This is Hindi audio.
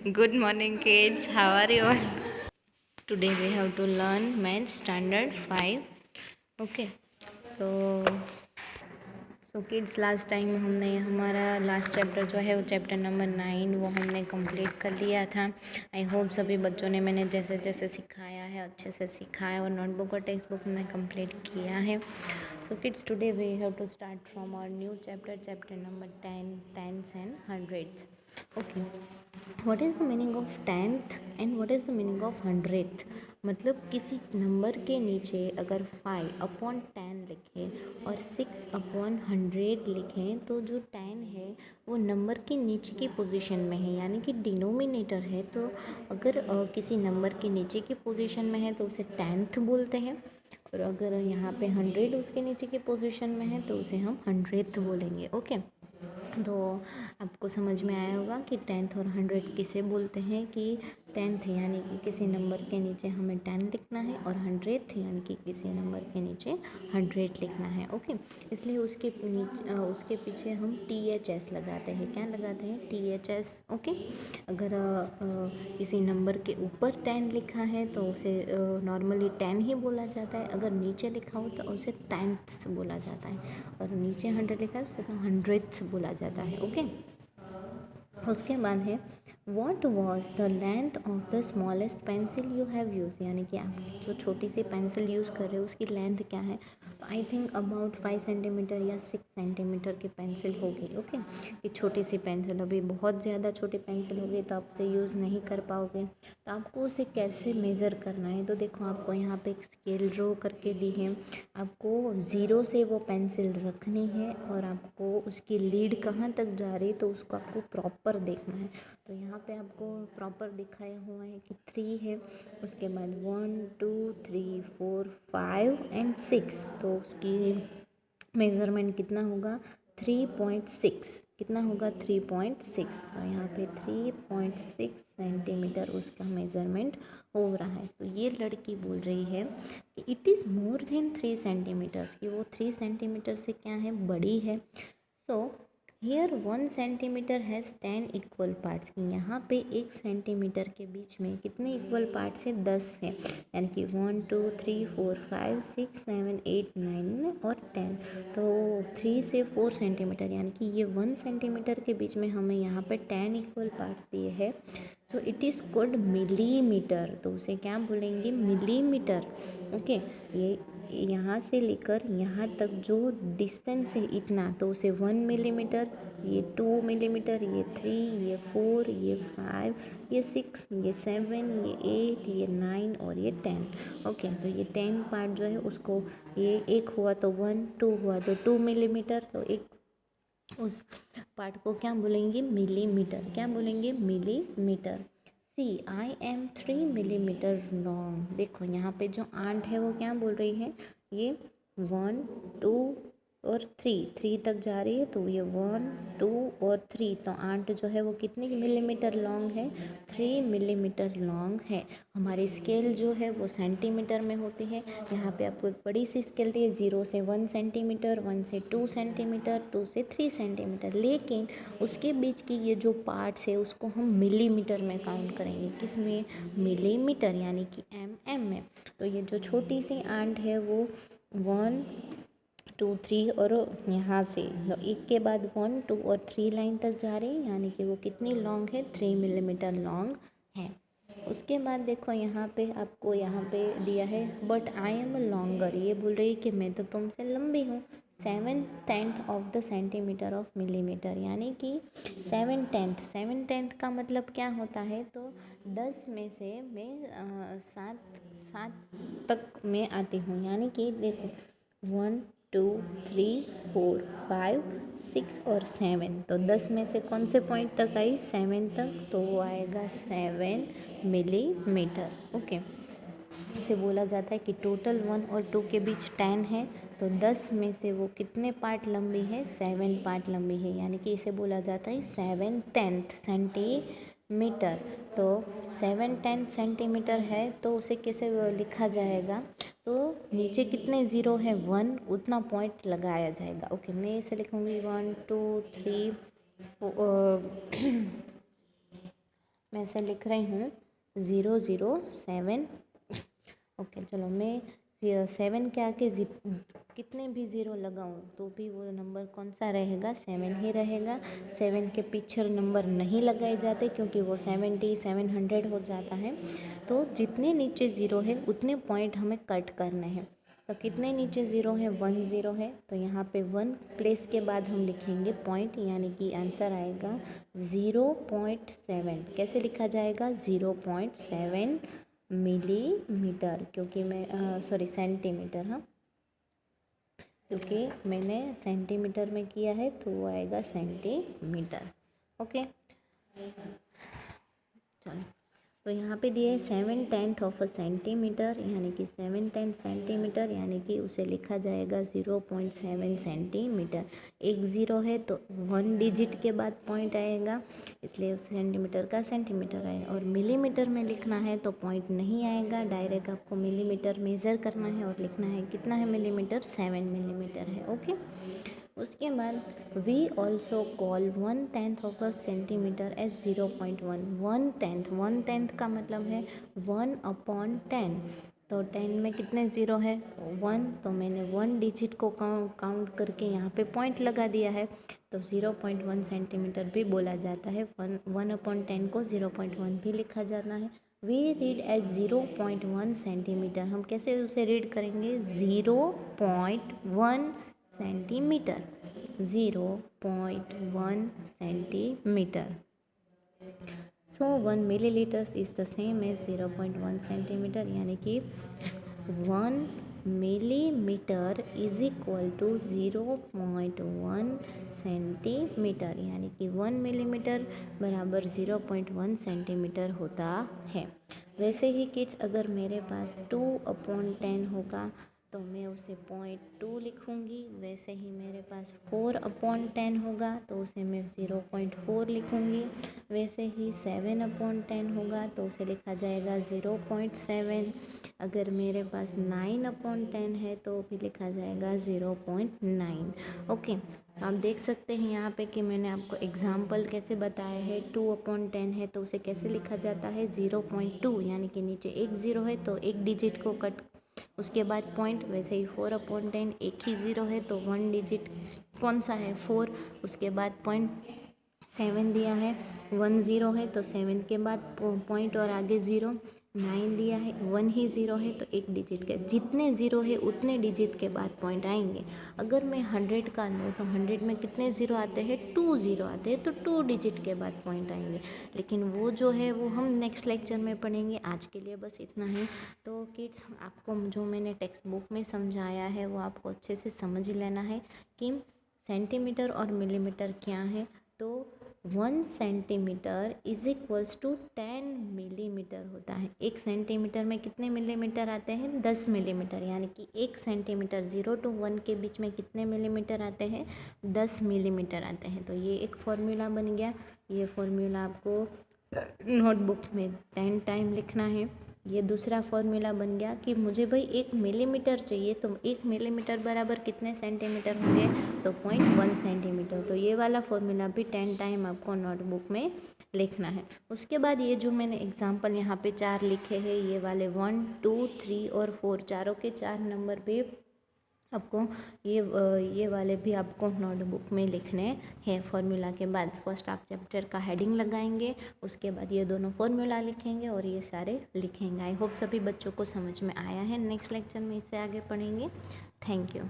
Good morning, kids. How are you all? Today we have to learn Math Standard 5. Okay. तो किड्स लास्ट टाइम हमने हमारा लास्ट चैप्टर जो है वो चैप्टर नंबर 9 वो हमने कंप्लीट कर लिया था। आई होप सभी बच्चों ने मैंने जैसे जैसे सिखाया है अच्छे से सिखाया और नोटबुक और टेक्स्ट बुक में कंप्लीट किया है। So kids today we have to start from our new chapter number 10 tens and hundreds. Okay, what is the meaning of tenth and what is the meaning of hundred. मतलब किसी नंबर के नीचे अगर 5/10 लिखें और 6/100 लिखें तो जो 10 है वो नंबर के नीचे की पोजीशन में है, यानी कि डिनोमिनेटर है। तो अगर किसी नंबर के नीचे की पोजीशन में है तो उसे टेंथ बोलते हैं, और अगर यहाँ पे 100 उसके नीचे की पोजीशन में है तो उसे हम हंड्रेड बोलेंगे। ओके, तो आपको समझ में आया होगा कि टेंथ और हंड्रेड किसे बोलते हैं। कि टेंथ यानी कि किसी नंबर के नीचे हमें 10 लिखना है और हंड्रेड यानी कि किसी नंबर के नीचे 100 लिखना है। ओके, इसलिए उसके पीछे हम THS लगाते हैं। क्या लगाते हैं? THS। ओके, अगर किसी नंबर के ऊपर 10 लिखा है तो उसे नॉर्मली 10 ही बोला जाता है। अगर नीचे लिखा हो तो उसे टेंथ्स बोला जाता है, और नीचे 100 लिखा है उसे तो हंड्रेड्स बोला जाता है। ओके, उसके बाद है what was the length of the smallest pencil you have use, यानी कि आप जो छोटी सी पेंसिल यूज़ कर रहे हो उसकी लेंथ क्या है। तो आई थिंक अबाउट 5 सेंटीमीटर या 6 सेंटीमीटर की पेंसिल होगी। ओके, ये छोटी सी पेंसिल, अभी बहुत ज़्यादा छोटी पेंसिल होगी तो आप उसे यूज़ नहीं कर पाओगे। तो आपको उसे कैसे मेज़र करना है, तो देखो आपको यहाँ पे एक स्केल ड्रॉ करके दी है। आपको 0 से वो पेंसिल रखनी है और आपको उसकी लीड कहाँ तक जा रही है तो उसको आपको प्रॉपर देखना है। तो यहाँ पे आपको प्रॉपर दिखाया हुआ है कि 3 है, उसके बाद 1 2 3 4 5 एंड 6, तो उसकी मेज़रमेंट कितना होगा? 3.6। कितना होगा? 3.6। तो यहाँ पे 3.6 सेंटीमीटर उसका मेज़रमेंट हो रहा है। तो ये लड़की बोल रही है कि it is more than 3 centimetres, कि वो 3 सेंटीमीटर से क्या है? बड़ी है। So here 1 centimetre has 10 equal parts, कि यहाँ पे 1 सेंटीमीटर के बीच में कितने इक्वल पार्ट्स हैं? 10 हैं, यानी कि 1 2 3 4 5 6 7 8 9 और 10। तो 3 से 4 सेंटीमीटर, यानी कि ये 1 सेंटीमीटर के बीच में हमें यहाँ पे 10 इक्वल पार्ट्स दिए हैं। So it is called millimetre, तो उसे क्या बोलेंगे? मिलीमीटर। ओके, ये यहाँ से लेकर यहाँ तक जो डिस्टेंस है इतना, तो उसे 1 मिलीमीटर, ये 2 मिलीमीटर, ये 3, ये 4, ये 5, ये 6, ये 7, ये 8, ये 9 और ये 10। ओके, तो ये 10 पार्ट जो है उसको, ये एक हुआ तो 1, 2 हुआ तो 2 मिलीमीटर, तो एक उस पार्ट को क्या बोलेंगे? मिलीमीटर। क्या बोलेंगे? Millimetre. I am 3 millimetre long. देखो यहाँ पे जो आंट है वो क्या बोल रही है? ये 1 2 और 3 तक जा रही है, तो ये 1 2 और 3, तो आंट जो है वो कितनी मिलीमीटर लॉन्ग है? 3 मिलीमीटर लॉन्ग है। हमारी स्केल जो है वो सेंटीमीटर में होती है। यहाँ पे आपको एक बड़ी सी स्केल दी है, 0 से 1 सेंटीमीटर, 1 से 2 सेंटीमीटर, 2 से 3 सेंटीमीटर, लेकिन उसके बीच की ये जो पार्ट्स है उसको हम मिलीमीटर में काउंट करेंगे। किस में? मिलीमीटर, यानी कि mm में। तो ये जो छोटी सी आंट है वो 1 2 3 और यहाँ से एक के बाद 1 2 और 3 लाइन तक जा रही है, यानी कि वो कितनी लॉन्ग है? 3 मिलीमीटर लॉन्ग है। उसके बाद देखो यहाँ पे आपको यहाँ पे दिया है बट आई एम लॉन्गर, ये बोल रही है कि मैं तो तुमसे लंबी हूँ। 7/10 of the centimetre of millimetre, यानी कि 7/10 का मतलब क्या होता है? तो 10 में से मैं 7 तक में आती हूँ, यानी कि देखो 1 2 3 4 5 6 और 7, तो 10 में से कौन से पॉइंट तक आई? 7 तक, तो वो आएगा 7 मिलीमीटर। ओके, इसे बोला जाता है कि टोटल 1 और 2 के बीच 10 है, तो 10 में से वो कितने पार्ट लंबी है? 7 पार्ट लंबी है, यानी कि इसे बोला जाता है 7/10 सेंटीमीटर। तो 7/10 सेंटीमीटर है, तो उसे कैसे लिखा जाएगा? तो नीचे कितने ज़ीरो है? 1, उतना पॉइंट लगाया जाएगा। ओके, मैं इसे लिखूँगी 1 2 3 4 मैं ऐसे लिख रही हूँ 007। ओके चलो, मैं 7 के आके कितने भी ज़ीरो लगाऊँ तो भी वो नंबर कौन सा रहेगा, 7 ही रहेगा। 7 के पीछे नंबर नहीं लगाए जाते क्योंकि वो 70 700 हो जाता है। तो जितने नीचे ज़ीरो है उतने पॉइंट हमें कट करने हैं। तो कितने नीचे ज़ीरो है, 1 ज़ीरो है, तो यहाँ पे 1 प्लेस के बाद हम लिखेंगे पॉइंट, यानी कि आंसर आएगा 0.7। कैसे लिखा जाएगा, 0.7 मिलीमीटर, क्योंकि मैं सॉरी सेंटीमीटर, हाँ, क्योंकि मैंने सेंटीमीटर में किया है तो वो आएगा सेंटीमीटर। ओके चलो, तो यहाँ पे दिए 7/10 ऑफ अ सेंटीमीटर, यानी कि 7/10 सेंटीमीटर, यानी कि उसे लिखा जाएगा 0.7 सेंटीमीटर। एक ज़ीरो है तो 1 डिजिट के बाद पॉइंट आएगा, इसलिए उस सेंटीमीटर का सेंटीमीटर आएगा। और मिलीमीटर में लिखना है तो पॉइंट नहीं आएगा, डायरेक्ट आपको मिलीमीटर मेज़र करना है और लिखना है कितना है मिलीमीटर, 7 मिलीमीटर है। ओके, उसके बाद we also call 1/10 of a centimetre as 0.1। 1/10 का मतलब है 1/10। तो 10 में कितने ज़ीरो है, 1, तो मैंने 1 डिजिट को काउंट करके यहाँ पे पॉइंट लगा दिया है, तो 0.1 सेंटीमीटर भी बोला जाता है। 1/10 को 0.1 भी लिखा जाता है। We read as 0.1 centimetre. हम कैसे उसे रीड करेंगे, 0.1 centimetre, 0.1 centimetre. So 1 millilitre is the same as 0.1 centimetre, यानी कि 1 millimetre is equal to 0.1 centimetre, यानी कि 1 मिलीमीटर बराबर 0.1 सेंटीमीटर होता है। वैसे ही किड्स, अगर मेरे पास 2/10 होगा तो मैं उसे 0.2 लिखूँगी। वैसे ही मेरे पास 4/10 होगा तो उसे मैं 0.4 लिखूँगी। वैसे ही 7/10 होगा तो उसे लिखा जाएगा 0.7। अगर मेरे पास 9/10 है तो भी लिखा जाएगा 0.9। ओके, आप देख सकते हैं यहाँ पे कि मैंने आपको एग्जाम्पल कैसे बताया है। 2/10 है तो उसे कैसे लिखा जाता है, 0.2, यानी कि नीचे एक ज़ीरो है तो एक डिजिट को कट, उसके बाद पॉइंट। वैसे ही 4/10 एक ही ज़ीरो है तो 1 डिजिट कौन सा है, 4, उसके बाद पॉइंट। 7 दिया है, 1 ज़ीरो है तो 7 के बाद पॉइंट और आगे ज़ीरो। 9 दिया है, 1 ही ज़ीरो है तो एक डिजिट के, जितने ज़ीरो है उतने डिजिट के बाद पॉइंट आएंगे। अगर मैं 100 का लूँ तो 100 में कितने ज़ीरो आते हैं, 2 ज़ीरो आते हैं, तो 2 डिजिट के बाद पॉइंट आएंगे। लेकिन वो जो है वो हम नेक्स्ट लेक्चर में पढ़ेंगे। आज के लिए बस इतना ही। तो किड्स, आपको जो मैंने टेक्स्ट बुक में समझाया है वो आपको अच्छे से समझ लेना है कि सेंटीमीटर और मिलीमीटर क्या है। तो 1 centimetre is equals to 10 millimetre होता है। 1 सेंटीमीटर में कितने मिलीमीटर आते हैं, 10 मिलीमीटर, यानी कि 1 सेंटीमीटर 0 to 1 के बीच में कितने मिलीमीटर आते हैं, 10 मिलीमीटर आते हैं। तो ये एक फॉर्मूला बन गया। ये फॉर्मूला आपको नोटबुक में 10 टाइम लिखना है। ये दूसरा फॉर्मूला बन गया कि मुझे भाई 1 मिलीमीटर चाहिए, तो 1 मिलीमीटर बराबर कितने सेंटीमीटर होंगे, तो 0.1 सेंटीमीटर। तो ये वाला फॉर्मूला भी 10 टाइम आपको नोटबुक में लिखना है। उसके बाद ये जो मैंने एग्जांपल यहाँ पे 4 लिखे हैं, ये वाले 1 2 3 और 4, चारों के 4 नंबर भी आपको ये वाले भी आपको नोटबुक में लिखने हैं। फॉर्मूला के बाद फर्स्ट आप चैप्टर का हेडिंग लगाएंगे, उसके बाद ये दोनों फॉर्मूला लिखेंगे और ये सारे लिखेंगे। आई होप सभी बच्चों को समझ में आया है। नेक्स्ट लेक्चर में इससे आगे पढ़ेंगे। Thank you.